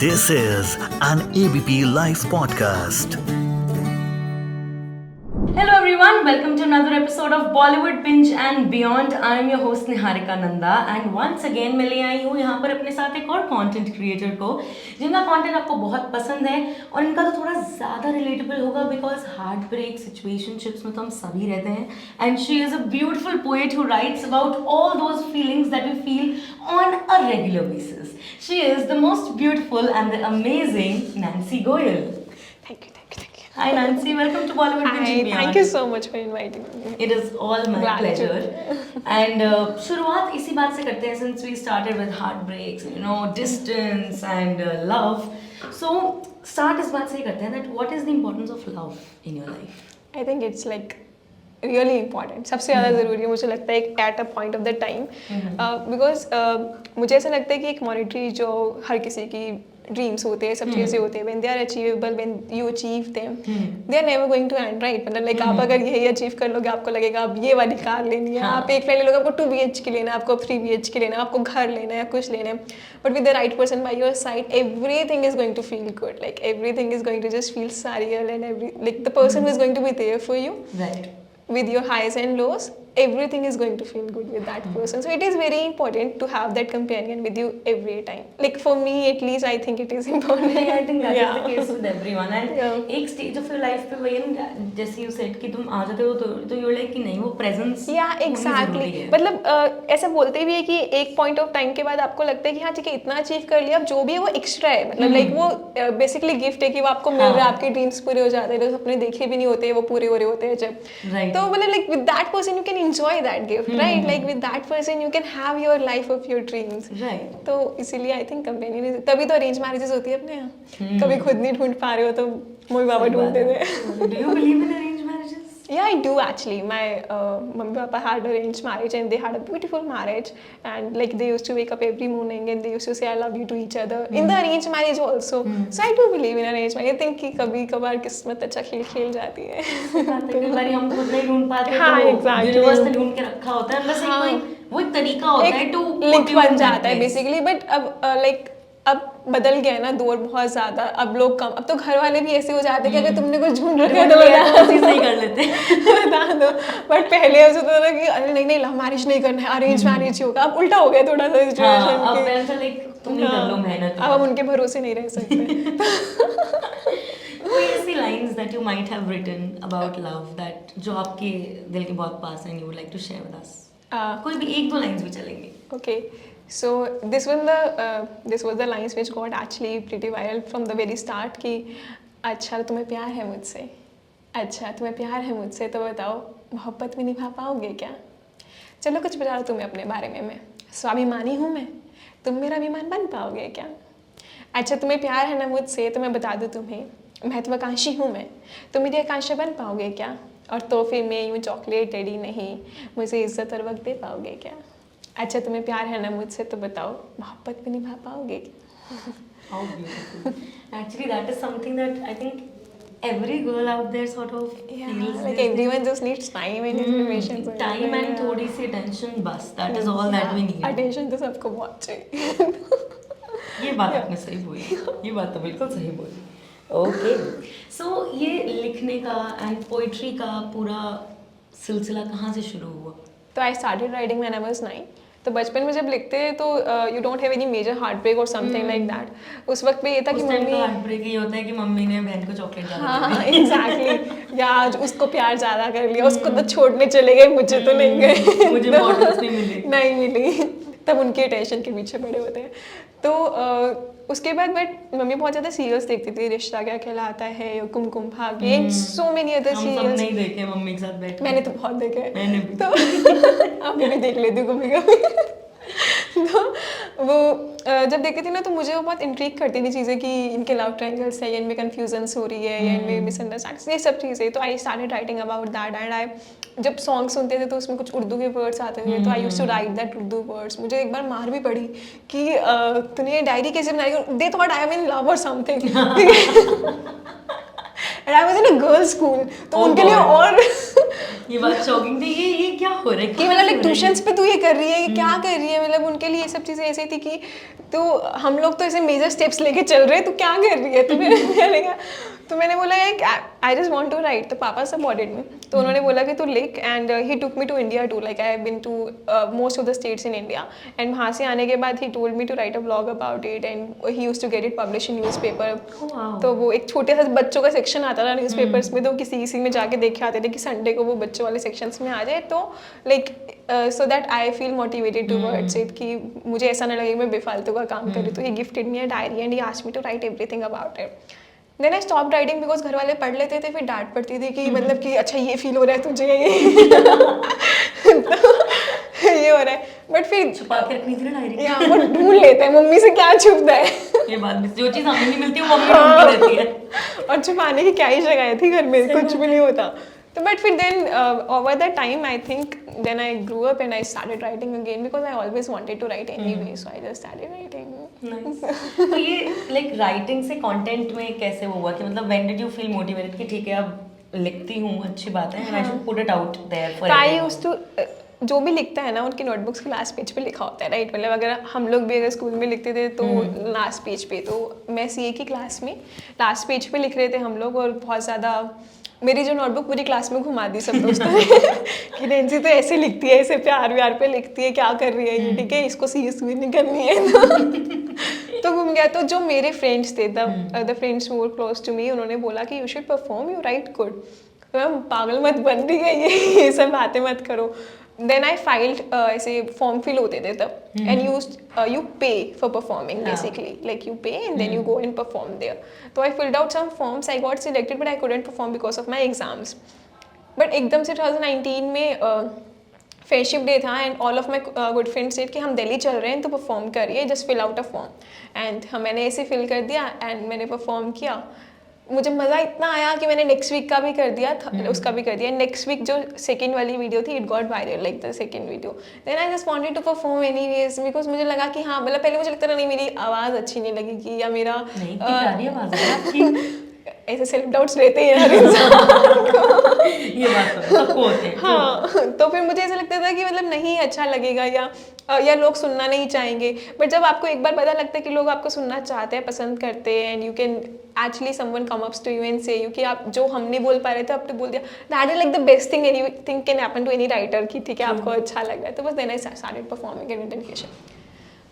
This is an ABP Life podcast. Hello everyone, welcome to another episode of Bollywood Binge and Beyond. I am your host Niharika Nanda and once again मैं ले आई हूँ यहाँ पर अपने साथ एक और कंटेंट क्रिएटर को जिनका कंटेंट आपको बहुत पसंद है और इनका तो थोड़ा ज़्यादा रिलेटेबल होगा बिकॉज हार्ट ब्रेक सिचुएशनशिप्स में तो हम सभी रहते हैं and she is a beautiful poet who writes about all those feelings that we feel on a regular basis. She is the most beautiful and the amazing Nancy Goyal. Thank you. Hi Nancy, welcome to Bollywood Binge and Beyond. Thank you so much for inviting me. It is all my pleasure. And शुरुआत इसी बात से करते हैं since we started with heartbreaks, distance and love. So start इस बात से ही करते हैं that what is the importance of love in your life? I think it's like really important. सबसे ज़्यादा ज़रूरी है मुझे लगता है at a point of the time because मुझे ऐसा लगता है कि एक मॉनिटरी जो हर किसी की ड्रीम्स होते हैं सब चीज़ें होते हैं when they are achievable, when you achieve them, they are never going to end, right? मतलब like आप अगर यही अचीव कर लोगे आपको लगेगा आप ये वाली कार लेनी है, आप एक फ्लैट ले लोगे आपको 2 BHK लेना है, आपको 3 BHK लेना है, आपको घर लेना है, कुछ लेना है, but with the right person by your side everything is going to feel good, like everything is going to just feel surreal and like the person who is going to be there for you, Right. with your highs and lows, everything is going to feel good with that person. So it is very important to have that companion with you every time. Like for me at least I think it is important. I think that is the case with everyone. And एक stage of your life पे वही जैसे you said कि तुम आ जाते हो तो you're like कि नहीं वो presence Yeah, exactly. मतलब ऐसा बोलते भी है कि एक point of time के बाद आपको लगता है कि हाँ ठीक है इतना अचीव कर लिया अब जो भी है वो एक्स्ट्रा है मतलब like वो बेसिकली गिफ्ट है कि वो आपको मिल रहा है आपके ड्रीम्स पूरे हो जाते हैं जो सपने देखे भी नहीं होते वो पूरे हो रहे होते हैं जब तो मतलब like with that person you can enjoy that gift, right? Like with that person you can have your life of your dreams. Right. तो इसीलिए I think companion is तभी तो arranged marriages होती है अपने यहाँ कभी खुद नहीं ढूंढ पा रहे हो तो मम्मी पापा ढूंढते थे. Do you believe in arranged marriages? Yeah, I do actually. My mummy papa had arranged marriage and they had a beautiful marriage and like they used to wake up every morning and they used to say I love you to each other in the arranged marriage also. So I do believe in arranged marriage. I think कि कभी कभार किस्मत अच्छा खेल जाती है. कई बार हम खुद नहीं ढूंढ पाते हाँ, तो exactly. यूनिवर्स ने ढूंढ के रखा होता है बस हाँ. वो एक तरीका होता है टू लिंक बन जाता है बेसिकली बट अब लाइक अब बदल गया ना दौर बहुत ज्यादा अब लोग कम अब तो घर वाले भी ऐसे हो जाते हैं कि अगर तुमने कुछ ढूंढ रखा है तो नहीं कर लेते बता दो बट पहले ऐसा होता था कि अरे नहीं लव मैरिज नहीं करना है अरेंज मैरिज ही होगा अब उल्टा हो गया थोड़ा सा सिचुएशन अब ऐसा लाइक तुम ही कर लो मेहनत अब हम उनके भरोसे नहीं रह सकते. कोई ऐसी lines that you might have written about love that जो आपके दिल के बहुत पास हैं you would like to share with us कोई भी 1-2 लाइंस भी चलेंगे. Okay, so this was the lines which got actually pretty viral from the very start कि अच्छा तुम्हें प्यार है मुझसे अच्छा तुम्हें प्यार है मुझसे तो बताओ मोहब्बत में निभा पाओगे क्या चलो कुछ बता दो तुम्हें अपने बारे में मैं स्वाभिमानी हूँ मैं तुम मेरा विमान बन पाओगे क्या अच्छा तुम्हें प्यार है ना मुझसे तो मैं बता दूँ तुम्हें महत्वाकांक्षी हूँ मैं तुम मेरी आकांक्षा बन पाओगे क्या और तोहफे में यूँ चॉकलेट टेडी नहीं मुझे इज्जत और वक्त दे पाओगे क्या अच्छा तुम्हें प्यार है ना मुझसे तो बताओ मोहब्बत में निभा पाओगे क्या. How beautiful. Actually that is something that I think every girl out there sort of feels like everyone just needs time and information. Time and थोड़ी सी attention बस that is all that we need. Attention तो सबको बहुत चाहिए. ये बात आपने सही बोली ये बात तो बिल्कुल सही बोली. ओके सो ये लिखने का एंड पोइट्री का पूरा सिलसिला कहाँ से शुरू हुआ. तो I started writing when I was 9. तो बचपन में जब लिखते हैं तो you don't have any major heartbreak और समथिंग लाइक दैट उस वक्त पे ये था कि मम्मी हार्ट ब्रेक ये होता है कि मम्मी ने बहन को चॉकलेट डाल हाँ एग्जैक्टली या उसको प्यार ज़्यादा कर लिया उसको तो छोड़ने चले गए मुझे तो नहीं गए मुझे मॉडल्स नहीं मिली तब उनके टेंशन के पीछे पड़े होते हैं तो उसके बाद बट मम्मी बहुत ज़्यादा सीरियल्स देखती थी रिश्ता क्या कहलाता है Kumkum Bhagya so many other serials. नहीं देखे मम्मी के साथ बैठ मैंने तो बहुत देखे मैंने भी तो अभी भी देख लेती हूँ कभी तो वो जब देखती थी ना तो मुझे वो बहुत इंट्रीग करती थी चीज़ें कि इनके लव ट्रायंगल्स है या इनमें कन्फ्यूजन्स हो रही है या इनमें मिसअंडरस्टैंडिंग ये सब चीज़ें तो I started writing about that and I जब सॉन्ग सुनते थे तो उसमें कुछ उर्दू के वर्ड्स आते थे तो I used to write that Urdu words. मुझे एक बार मार भी पड़ी कि तूने डायरी कैसे बनाई they thought I am in love और something and I was in a girls school, तो Oh उनके लिए God. और ये बात शॉकिंग थी, ये क्या हो रहा है, कि मतलब लाइक ट्यूशंस पे तू ये कर रही है, ये क्या हम्म। कर रही है, मतलब उनके लिए ये सब चीज़ें ऐसी थी कि तो हम लोग तो ऐसे मेजर स्टेप्स लेके चल रहे हैं, तू क्या कर रही है, तो मैंने बोला I just want to write, तो पापा सपोर्टेड मी, तो उन्होंने बोला कि तू लिख, and he took me to India too, like I have been to most of the states in India, and वहाँ से आने के बाद he told me to write a blog about it, and he used to get it publish in newspaper. wow. तो वो एक छोटे सा बच्चों का सेक्शन आता था न्यूज़पेपर्स में, तो किसी में जाके देखे आते थे कि संडे को वो बच्चों वाले सेक्शंस में आ जाए, तो like so that I feel motivated towards it, कि मुझे ऐसा ना लगे मैं बेफालतू का काम कर रही हूँ। तो he gifted me a diary and he asked me to write everything about it. Then I stop writing because घर वाले पढ़ लेते थे, फिर डांट पड़ती थी कि मतलब कि अच्छा ये फील हो रहा है तुझे, तो ये हो रहा है, बट फिर छुपा के रखनी थी ना डायरी। या वो ढूंढ लेते हैं, मम्मी से क्या छुपता है। ये बात भी, जो चीज हमें नहीं मिलती वो मम्मी ढूंढ के देती है। और छुपाने की क्या ही जगह थी घर में, कुछ भी नहीं होता। तो बट फिर then over the time I think then I grew up and I started writing again because I always wanted to write anyway, so I just started writing. Nice. तो ये लाइक राइटिंग से content में कैसे वो हुआ कि मतलब when did you feel motivated कि ठीक है अब लिखती हूँ, अच्छी बात है, and I should put it out there for I used to जो भी लिखता है ना उनकी नोटबुक्स के लास्ट पेज पे लिखा होता है, राइट, मतलब अगर हम लोग भी अगर स्कूल में लिखते थे तो लास्ट पेज पे, तो मैं सीए की क्लास में लास्ट पेज पे लिख रहे थे हम लोग, और बहुत ज़्यादा मेरी जो नोटबुक पूरी क्लास में घुमा दी सब दोस्तों ने कि नैन्सी तो ऐसे लिखती है, ऐसे प्यार व्यार पे लिखती है, क्या कर रही है ये, ठीक है, इसको सीरियस नहीं करनी है। तो घूम गया। तो जो मेरे फ्रेंड्स थे, the friends who were close to me, उन्होंने बोला कि you should perform, you write good. तो मैं पागल मत बन रही है ये सब बातें मत करो। देन आई फाइल्ड ऐसे फॉर्म फिल होते थे तब, and you pay for performing basically, like you pay and then you go and perform there. तो I filled out some forms, I got selected but I couldn't perform because of my exams. But एकदम से 2019 में friendship day था, and all of my good friends said कि हम दिल्ली चल रहे हैं तो परफॉर्म करिए, just fill out a form. And मैंने ऐसे फिल कर दिया एंड मैंने परफॉर्म किया। मुझे मज़ा इतना आया कि मैंने नेक्स्ट वीक का भी कर दिया था, उसका भी कर दिया। नेक्स्ट वीक जो सेकंड वाली वीडियो थी, it got viral, like the second video. Then I just wanted to perform anyways, because मुझे लगा कि हाँ, मतलब पहले मुझे लगता था नहीं मेरी आवाज़ अच्छी नहीं लगेगी या मेरा नहीं, इतनी प्यारी आवाज़ है आपकी। ऐसे सेल्फ डाउट्स रहते हैं हर इंसान को। ये बात तो सबको होते हैं। हाँ, तो फिर मुझे ऐसा लगता था कि मतलब नहीं अच्छा लगेगा या लोग सुनना नहीं चाहेंगे। बट जब आपको एक बार पता लगता है कि लोग आपको सुनना चाहते हैं, पसंद करते हैं, and you can actually someone come ups to you and say you कि आप जो हम नहीं बोल पा रहे थे आपने बोल दिया, that is like the best thing anything can happen to any writer कि ठीक है आपको अच्छा लग रहा है। तो बस then I started performing in interview.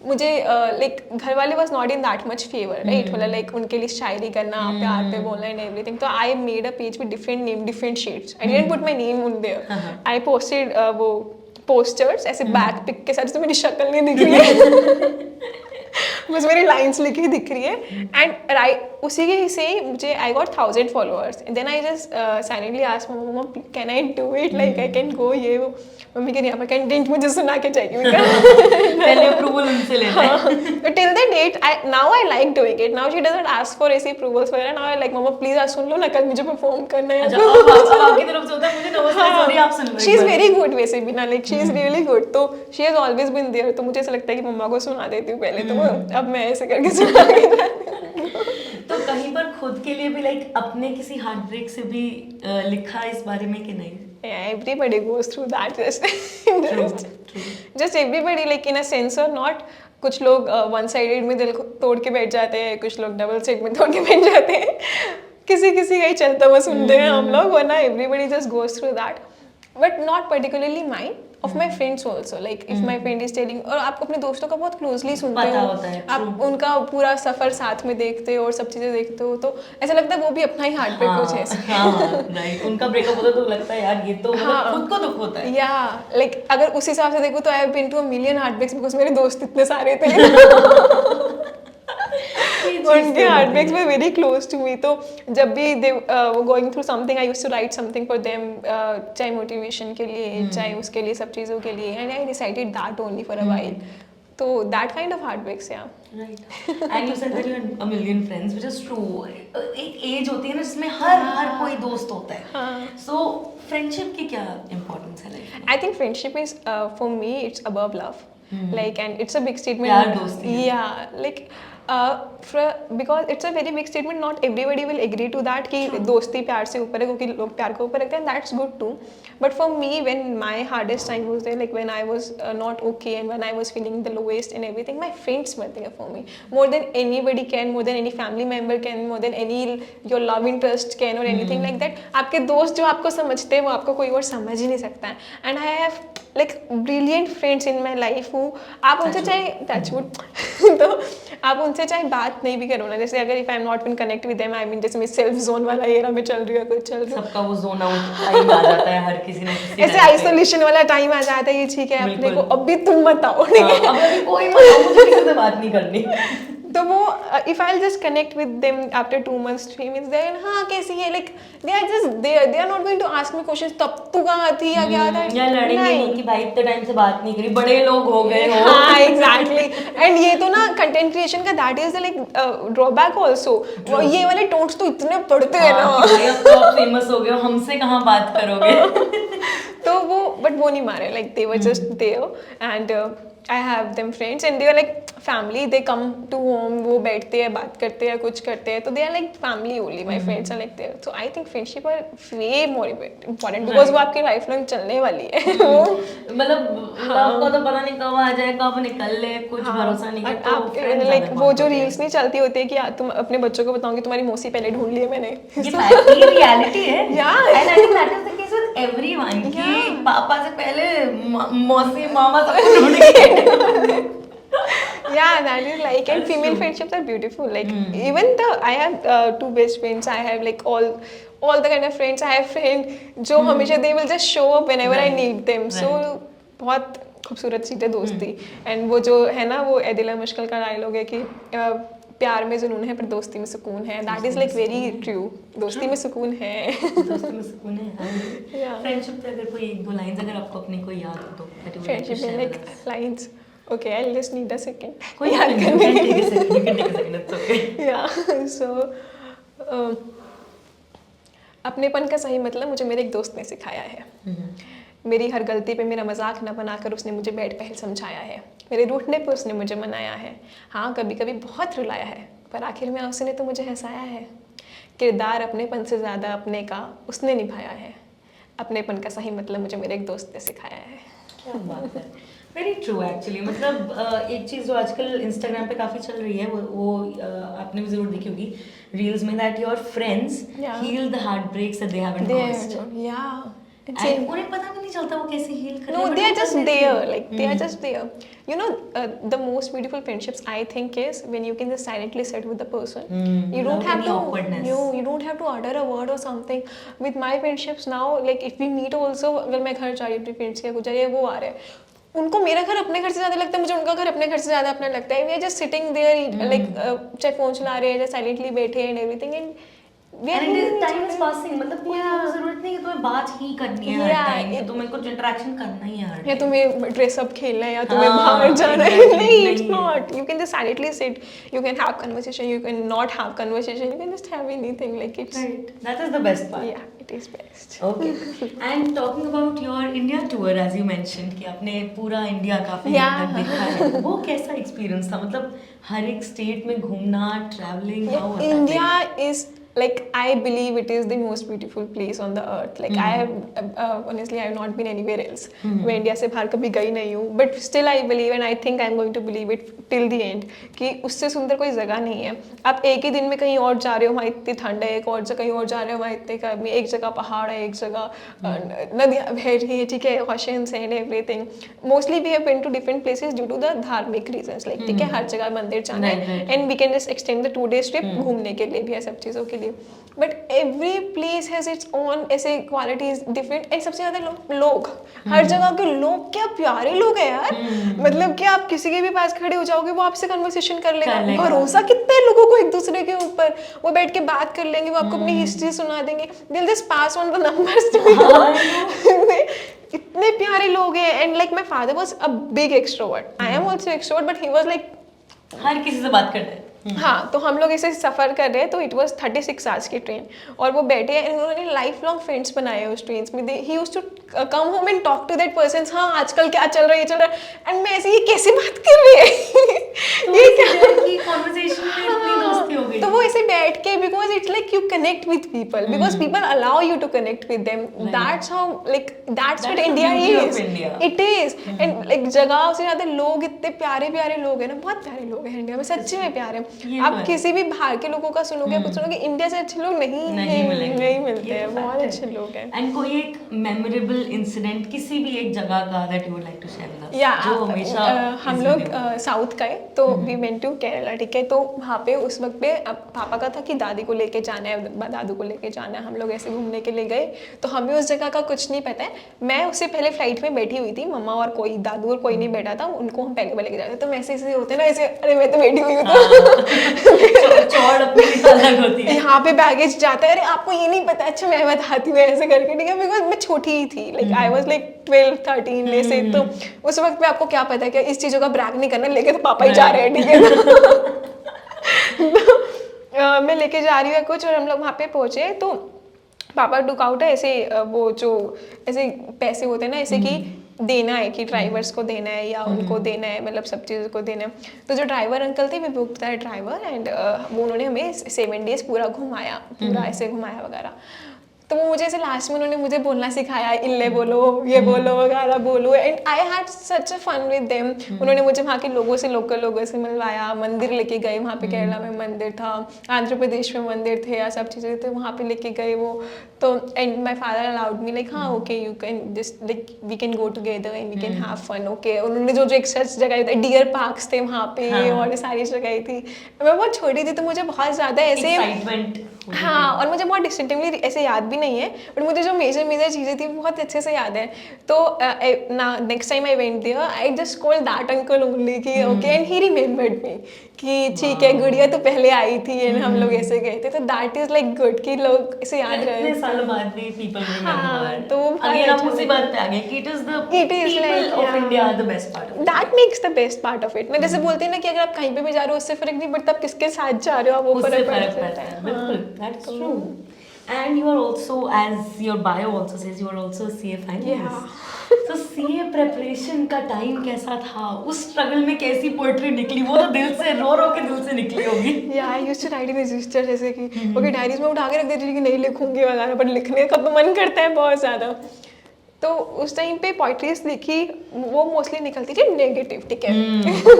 मुझे लाइक घर वाले was not in that much favour, right, मतलब लाइक उनके लिए शायरी करना, प्यार पे बोलना एंड एवरीथिंग। तो I made a page with different name, different shades. I didn't put my name on their. I posted वो पोस्टर्स ऐसे बैक पिक के साथ, तो मेरी शक्ल नहीं दिख रही है बस मेरी लाइन्स लिखी दिख रही है। एंड उसी के से मुझे I got 1000 followers. Then I just silently asked मम्मा can I do it, like I can go ये वो। मम्मी कह रही है कंटेंट मुझे सुना के चाहिए पहले अप्रूवल उनसे लेना है। Till the date now I like doing it. Now she doesn't ask for ऐसे अप्रूवल्स वगैरह। नाउ आई लाइक मम्मा प्लीज आज सुन लो ना, कल मुझे परफॉर्म करना है। अच्छा, अब आपकी तरफ से होता है मुझे नमस्ते सॉरी आप सुन लो। शी इज वेरी गुड वैसे भी ना, like she is really good. तो she has always been there. तो मुझे ऐसा लगता है कि मम्मा को सुना देती हूँ पहले, तो अब मैं ऐसे करके सुना के तो कहीं पर खुद के लिए भी लाइक अपने किसी हार्ट ब्रेक से भी लिखा इस बारे में कि नहीं? everybody goes through that, just everybody, like in a sense or not. कुछ लोग वन साइडेड में दिल को तोड़ के बैठ जाते हैं, कुछ लोग डबल साइड में तोड़ के बैठ जाते हैं। किसी किसी का ही चलता हुआ सुनते हैं हम लोग, वरना everybody just goes through that, but not particularly mine, of my friends also. Like if my friend is telling, और आप अपने दोस्तों का बहुत क्लोजली सुनते हो, आप उनका पूरा सफर साथ में देखते हो और सब चीजें देखते हो, तो ऐसा लगता है वो भी अपना ही हार्ट ब्रेक कुछ है। हाँ, राइट, उनका ब्रेकअप होता तो लगता है यार ये तो खुद को दुख होता है। या लाइक अगर उस हिसाब से देखो तो I have been to a million heartbreaks because मेरे दोस्त इतने सारे थे। उनके heartbreaks were very close to me. तो जब भी दे वो going through something, I used to write something for them, चाहे मोटिवेशन के लिए चाहे उसके लिए, सब चीज़ों के लिए, and I decided that only for a while. तो that kind of heartbreaks, yeah right. And you said that you had a million friends, which is true. एक एज होती है ना जिसमें हर कोई दोस्त होता है। सो फ्रेंडशिप की क्या इंपॉर्टेंस है लाइफ में? I think friendship is for me it's above love. like, and it's a big statement. प्यार दोस्ती है। Yeah, like because it's a very big statement, not everybody will agree to that कि दोस्ती प्यार से ऊपर है, क्योंकि लोग प्यार को ऊपर रखते हैं, that's good too. But for me, when my hardest time was there, like when I was not okay and when I was feeling the lowest and everything, my friends were there for me more than anybody can, more than any family member can, more than any your love interest can or anything like that. आपके दोस्त जो आपको समझते हैं वो आपको कोई और समझ ही नहीं सकता है. And I have like brilliant friends in my life who आप उनसे चाहे touch wood तो आप उनसे चाहे बात नहीं भी करो ना, जैसे अगर if I'm not been connect with them, I mean जैसे मैं सेल्फ जोन वाला एरा में चल रही है, कुछ चल रहा है, सबका वो जोन आउट टाइम आ जाता है हर किसी ने किसी ऐसे आइसोलेशन वाला टाइम आ जाता है, ये ठीक है अपने को अभी तुम बताओ, ठीक है अब अभी कोई मतलब मुझे किसी से बात नहीं करनी. तो वो if I'll just connect with them after 2 months 3 months, then हाँ कैसी है, like they are just there, they are not going to ask me questions तब तू कहाँ थी या क्या था, या लड़ेंगे नहीं कि भाई इतने टाइम से बात नहीं करी, बड़े लोग हो गए हो. हाँ exactly. एंड ये तो ना कंटेंट क्रिएशन का that is like drawback also, ये वाले टोन्स तो इतने पड़ते हैं ना, भाई अब तो आप फेमस हो गए हो, हमसे कहाँ बात करोगे. तो वो बट वो नहीं मारे, like they were just there and I have them friends and they are like family, they come to home, वो बैठते हैं बात करते हैं कुछ करते हैं, तो they are like family only, my friends are like there. So I think friendship are way more important because वो आपकी लाइफ लॉन्ग चलने वाली है. मतलब आपको तो पता नहीं कब आ जाए कब निकल ले, कुछ भरोसा नहीं. आप लाइक वो जो रील्स नहीं चलती होती है कि तुम अपने बच्चों को बताओगे तुम्हारी मौसी पहले ढूंढ ली है मैंने, ये रियलिटी है. Yeah. And I think that is the case with everyone कि पापा से पहले मौसी मामा सब ढूंढ के. Yeah, that is like, and female friendships are beautiful. Like even I have 2 best friends. I have like all the kind of friends. I have friends जो हमेशा they will just show up whenever I need them. So बहुत खूबसूरत चीज़ है दोस्ती. And वो जो है ना वो एदिला मुश्किल का डायलॉग है कि प्यार में जुनून है पर दोस्ती में सुकून है. That is like very true. दोस्ती में सुकून है. दोस्ती में सुकून है. फ्रेंडशिप पे अगर कोई 1-2 लाइंस अगर आपको अपनी कोई याद हो तो फ्रेंडशिप में like lines. Okay, I'll just need a second. कोई याद करने के लिए you can take a second, it's okay. Yeah, so अपनेपन का सही मतलब मुझे मेरे एक दोस्त ने सिखाया है. मेरी हर गलती पे मेरा मजाक न बनाकर उसने मुझे बैठ पहल समझाया है. मेरे रूठने पे उसने मुझे मनाया है. हाँ कभी कभी बहुत रुलाया है, पर आखिर में उसने तो मुझे हंसाया है. किरदार अपनेपन से ज़्यादा अपने का उसने निभाया है. अपनेपन का सही मतलब मुझे मेरे एक दोस्त ने सिखाया है. क्या बात है. Very true actually. मतलब एक चीज़ जो आजकल इंस्टाग्राम पे काफ़ी चल रही है वो आपने भी ज़रूर देखी होगी रील्स में, that your friends heal the heartbreaks that they haven't caused. And उन्हें पता भी नहीं चलता वो कैसे heal कर रहे हैं. No, they are just there. Like they are just there. You know, the most beautiful friendships I think is when you can just silently sit with the person. You don't have to. You don't have to utter a word or something. With my friendships now, like if we meet also, अगर मैं घर जा रही हूँ अपने friends के कुछ वो आ रहे हैं, उनको मेरा घर अपने घर से ज़्यादा लगता है, मुझे उनका घर अपने घर से ज़्यादा अपना लगता है. We are just sitting there, like चाहे फोन चला रहे हैं, या साइलेंटली बैठे and everything, and time is passing. मतलब कोई जरूरत नहीं है तुम्हें बात ही करनी है हर टाइम, या तुम्हें कुछ इंटरेक्शन करना ही है हर टाइम, या तुम्हें ड्रेस अप खेलना है या तुम्हें बाहर जाना है. नहीं, it's not. You can just silently sit, you can have conversation, you can not have conversation, you can just have anything. Like it's that is the best part. Yeah it is best. Okay. And talking about your India tour, as you mentioned कि आपने पूरा India काफी तक देखा है, वो कैसा experience था? मतलब हर एक स्टेट में घूमना, travelling, how was that? India is like I believe it is the most beautiful place on the earth. Like I have honestly I have not been anywhere else. मैं इंडिया से बाहर कभी गई नहीं हूँ, but still I believe and I think I'm going to believe it till the end कि उससे सुंदर कोई जगह नहीं है. आप एक ही दिन में कहीं और जा रहे हो, वहाँ इतनी ठंड है, एक और जगह कहीं और जा रहे हो, वहाँ इतने गर्मी, एक जगह पहाड़ है, एक जगह नदियाँ बह रही है, ठीक है, oceans and everything. Mostly we have been to different places due to the धार्मिक reasons. Like ठीक है, हर जगह मंदिर जाना है and we can just extend the 2 days trip घूमने के लिए भी है, सब चीज़ों के लिए. But every place has its own ऐसे qualities different. and सबसे ज़्यादा लोग, हर जगह के लोग क्या प्यारे लोग हैं यार. मतलब कि आप किसी के भी पास खड़े हो जाओगे वो आपसे कन्वर्सेशन कर लेगा. भरोसा कितने लोगों को एक दूसरे के ऊपर, वो बैठ के बात कर लेंगे, वो आपको अपनी हिस्ट्री सुना देंगे. They'll just pass on the numbers to you. इतने प्यारे लोग हैं. and like my father was a big extrovert. I am also extrovert, but he was like हर किसी से बात करते हैं. हाँ, तो हम लोग ऐसे सफ़र कर रहे हैं, तो इट वाज 36 आवर्स की ट्रेन, और वो बैठे हैं, उन्होंने लाइफ लॉन्ग फ्रेंड्स बनाए उस ट्रेन में। He used to come home and talk to that person, हाँ आजकल क्या चल रहा है, ये चल रहा है, एंड मैं ऐसे, ये कैसी बात कर रही है ये क्या की कॉन्वर्सेशन में इतनी दोस्ती हो गई। तो वो ऐसे बैठ के, because it's like you connect with people, because people allow you to connect with them, that's how, like that's what the India beauty of is, India. It is. And like जगह से ज्यादा लोग, इतने प्यारे प्यारे लोग हैं ना, बहुत प्यारे लोग हैं इंडिया में, सच्ची में प्यारे। ये आप तो है। किसी भी बाहर के लोगों का सुनोगे, कुछ सुनोगे, इंडिया से अच्छे लोग नहीं मिलते हैं, बहुत अच्छे लोग हैं। एंड कोई एक मेमोरेबल इंसिडेंट किसी भी एक जगह का that you would like to share with us, या जो हमेशा हम लोग साउथ का है, तो वी वेंट टू केरला, ठीक है। तो वहाँ पे उस वक्त पे पापा का था कि दादी को लेके जाना है, दादू को लेके जाना है, हम लोग ऐसे घूमने के लिए गए। तो हमें उस जगह का कुछ नहीं पता है, मैं उससे पहले फ्लाइट में बैठी हुई थी, मम्मा और कोई दादू और कोई नहीं बैठा था, उनको हम पहले लेके जाते। तो वैसे ऐसे होते ना, ऐसे अरे मैं तो बैठी हुई हूँ, तो चौड़ अपनी अलग होती है। यहाँ पे बैगेज जाता है, अरे आपको ये नहीं पता, अच्छा मैं बताती हूँ ऐसे करके, ठीक है। बिकॉज मैं छोटी ही थी, लाइक आई वाज लाइक 12-13 ऐसे, तो उस वक्त में आपको क्या पता है कि इस चीज़ों का ब्रैग नहीं करना, लेके तो पापा ही जा रहे हैं, ठीक है। तो मैं लेके जा रही हूँ कुछ, और हम लोग वहाँ पे पहुँचे, तो पापा टुक आउट है ऐसे, वो जो ऐसे पैसे होते हैं ना, ऐसे कि देना है, कि ड्राइवर्स को देना है या उनको देना है, मतलब सब चीज़ों को देना है। तो जो ड्राइवर अंकल थे, वे बुक था ड्राइवर, एंड वो उन्होंने हमें 7 डेज पूरा घुमाया, पूरा ऐसे घुमाया वगैरह। तो वो मुझे ऐसे लास्ट में उन्होंने मुझे बोलना सिखाया, इल्ले बोलो, ये बोलो वगैरह बोलो, and I had such a fun with them. उन्होंने मुझे वहाँ के लोगों से, लोकल लोगों से मिलवाया, मंदिर लेके गए, वहाँ पे केरला में मंदिर था, आंध्र प्रदेश में मंदिर थे, या सब चीज़ें थे, वहाँ पे लेके गए वो। तो and my father allowed me, like हाँ okay you can just, like we can go together and we can have fun, okay. उन्होंने जो जो एक सच जगह, डियर पार्क्स थे वहाँ पे, और सारी जगह थी। मैं बहुत छोटी थी, तो मुझे बहुत ज़्यादा ऐसे एक्साइटमेंट, हाँ, और मुझे बहुत डिस्टिंक्टिवली ऐसे याद भी नहीं है, बट मुझे जो मेजर चीज़ें थी बहुत अच्छे से याद है। तो ना next time I went there, I just called that uncle only कि okay, and he remembered me कि ठीक है गुड़िया तो पहले आई थी, एंड हम लोग ऐसे गए थे। तो दैट इज लाइक गुड कि लोग ऐसे याद रहे। इतने सालों बाद भी पीपल रिमेंबर। तो अगेन हम उसी बात पे आ गए कि it is people of India are the best part of it. That makes the best part of it. मैं जैसे बोलती है ना कि अगर आप कहीं पे भी जा रहे हो, उससे फर्क नहीं पड़ता आप किसके साथ जा रहे हो, वो उससे फर्क पड़ता है, बिल्कुल, that's true. And you are also, as your bio also says, you are also a CA finalist. So CA preparation का टाइम कैसा था? उस स्ट्रगल में कैसी पोएट्री निकली? वो तो दिल से रो के दिल से निकली होगी। Yeah, I used to write in register, जैसे कि ओके डायरीज में उठा के रख देती थी कि नहीं लिखूंगी वगैरह, पर लिखने का तो मन करता है बहुत ज़्यादा। तो उस टाइम पे पोइट्रीज लिखी, वो मोस्टली निकलती थी नेगेटिव, ठीक है।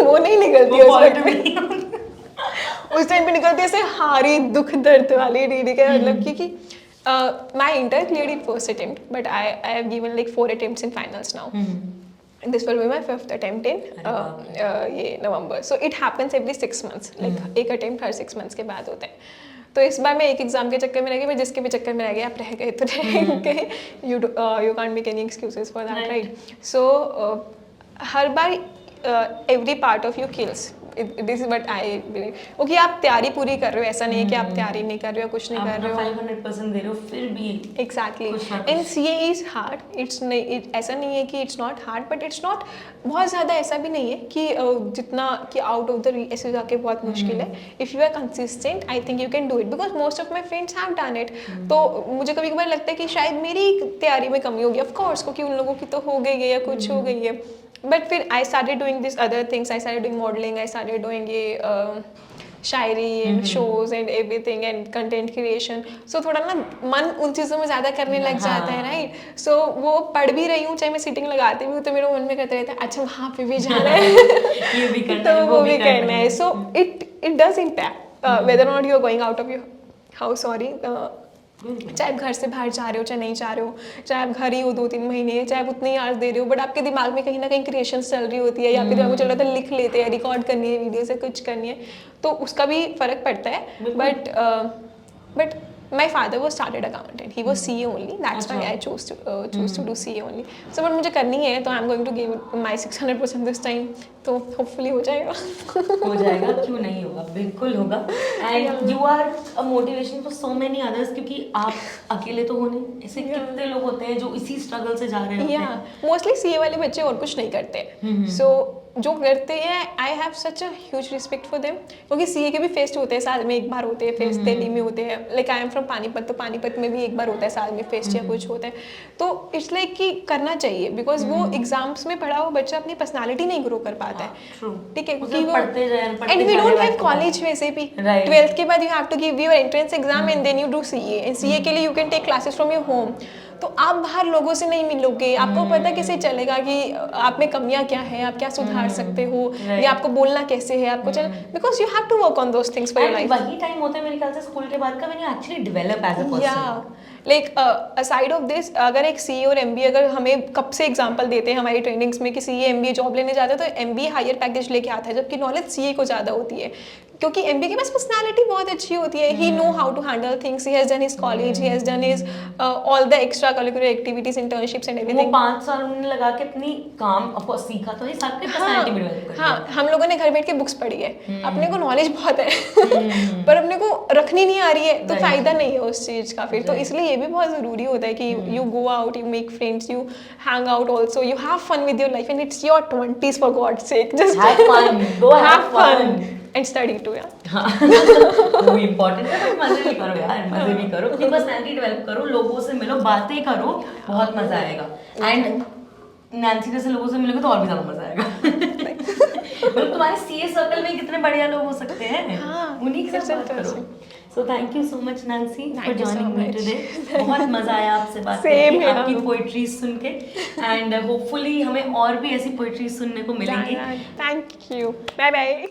वो नहीं निकलती उस वक्त में। उस टाइम पे निकलती ऐसे हारी दुख दर्द वाली रीडिंग है, मतलब क्योंकि my inter cleared in first attempt, but I have given like 4 attempts in finals now. This will be my 5th attempt in ये नवंबर. So it happens every 6 months. Like एक attempt हर 6 months के बाद होता है. तो इस बार मैं एक एग्जाम के चक्कर में रह गई, मैं जिसके भी चक्कर में रह गई, आप रह गए तो रह गए, you can't make any excuses for that, right? So her bar every part of you kills. This is what I believe. Okay, आप तैयारी पूरी कर रहे हो, ऐसा नहीं है कि आप तैयारी नहीं कर रहे हो, कुछ नहीं कर रहे हो, 500% दे रहे हो, फिर भी exactly. And CA is hard, it's नहीं, ऐसा नहीं है कि it's not hard, but it's not बहुत ज़्यादा ऐसा भी नहीं है कि जितना कि आउट ऑफ द ऐसे जाके बहुत मुश्किल है। If you are consistent, I think you can do it, because most of my friends have done it. तो मुझे कभी कभार लगता है कि शायद मेरी तैयारी में कमी होगी, ऑफकोर्स, क्योंकि उन लोगों की तो हो गई है या कुछ हो गई है। बट फिर I started doing this other things, I started doing modelling, I started doing ये shayari and shows and everything and content creation. So थोड़ा ना मन उन चीज़ों में ज़्यादा करने लग जाता है, राइट? सो वो पढ़ भी रही हूँ, चाहे मैं सीटिंग लगाती भी हूँ, तो मेरे मन में कहते रहता है अच्छा वहाँ पे भी जाना है, ये भी करना है, वो भी करना है। So it does impact whether not you are going out of your house, sorry, चाहे आप घर से बाहर जा रहे हो चाहे नहीं जा रहे हो, चाहे आप घर ही हो 2-3 महीने, चाहे आप उतने ही आवर्स दे रहे हो, बट आपके दिमाग में कहीं ना कहीं क्रिएशन चल रही होती है, या फिर दिमाग में चल रहा था लिख लेते हैं, रिकॉर्ड करनी है, वीडियो से कुछ करनी है, तो उसका भी फर्क पड़ता है। But my father was started accountant, he was CA only, that's why I chose to do CA only. So but मुझे करनी है, तो I'm going to give my 600% this time, तो hopefully हो जाएगा। हो जाएगा, क्यों नहीं होगा, बिल्कुल होगा। And you are a motivation for so many others, क्योंकि आप अकेले तो हो नहीं, ऐसे कितने लोग होते हैं जो इसी स्ट्रगल से जा रहे होते हैं। मोस्टली CA वाले बच्चे और कुछ नहीं करते, so जो करते हैं I have such a huge respect for them, क्योंकि सीए के भी फेस्ट होते हैं साल में एक बार होते हैं फेस्ट, दिल्ली में होते हैं, like I am from Panipat, तो पानीपत में भी एक बार होता है साल में फेस्ट या कुछ होता है, तो इट्स लाइक कि करना चाहिए, बिकॉज वो एग्जाम्स में पढ़ा हुआ बच्चा अपनी पर्सनालिटी नहीं ग्रो कर पाता है, ठीक है, क्योंकि वो and we don't have college वैसे भी, 12th के बाद you have to give your entrance exam and then you do CA, and CA के लिए you can take classes from your home, तो आप बाहर लोगों से नहीं मिलोगे, आपको पता कैसे चलेगा कि आप में कमियां क्या है, आप क्या सुधार सकते हो, या आपको बोलना कैसे है, आपको चल, because you have to work on those things for your life. वही टाइम होता है मेरे ख्याल से स्कूल के बाद का when you actually develop as a person. Like aside of this, अगर एक सीए और एमबीए, अगर हमें कब से एग्जांपल देते हैं हमारी ट्रेनिंग्स में कि सीए एमबीए जॉब लेने जाते हैं, तो एमबीए हायर पैकेज लेके आता है, जबकि नॉलेज सीए को ज़्यादा होती है, क्योंकि एमबीए के पास पर्सनालिटी बहुत अच्छी होती है, he know how to handle things, he has done his college, he has done his all the extracurricular activities, internships and everything. वो 5 साल उन्होंने लगा के अपनी काम आपको सीखा, तो ये सबकी पर्सनालिटी भी डेवलप कर। हाँ, हम लोगों ने घर बैठ के बुक्स पढ़ी है, अपने को नॉलेज बहुत है पर अपने को रखनी नहीं आ रही है, तो फायदा नहीं है उस चीज़ का फिर, तो इसलिए ये भी बहुत ज़रूरी होता है कि you go out, you make friends, you hang out also, you have fun with your life, and it's your 20s for God's sake, just have fun, go have fun and study too यार। हाँ वो भी important है, but मजे भी करो यार, मजे भी करो, अपनी पर्सनैलिटी डेवलप करो, लोगों से मिलो, बातें करो, बहुत मजा आएगा, एंड नैन्सी जैसे लोगों से मिलोगे तो और भी ज्यादा मजा आएगा। मतलब तुम्हारे सीए सर्कल में कितने बढ़िया लोग हो सकते हैं, उन्हीं के साथ बात करो। So thank you so much Nancy for joining me today, बहुत मजा आया आपसे बात करके, आपकी पोएट्री सुन के, एंड होपफुली हमें और भी ऐसी पोएट्री सुनने को मिलेंगी। Thank you, bye bye.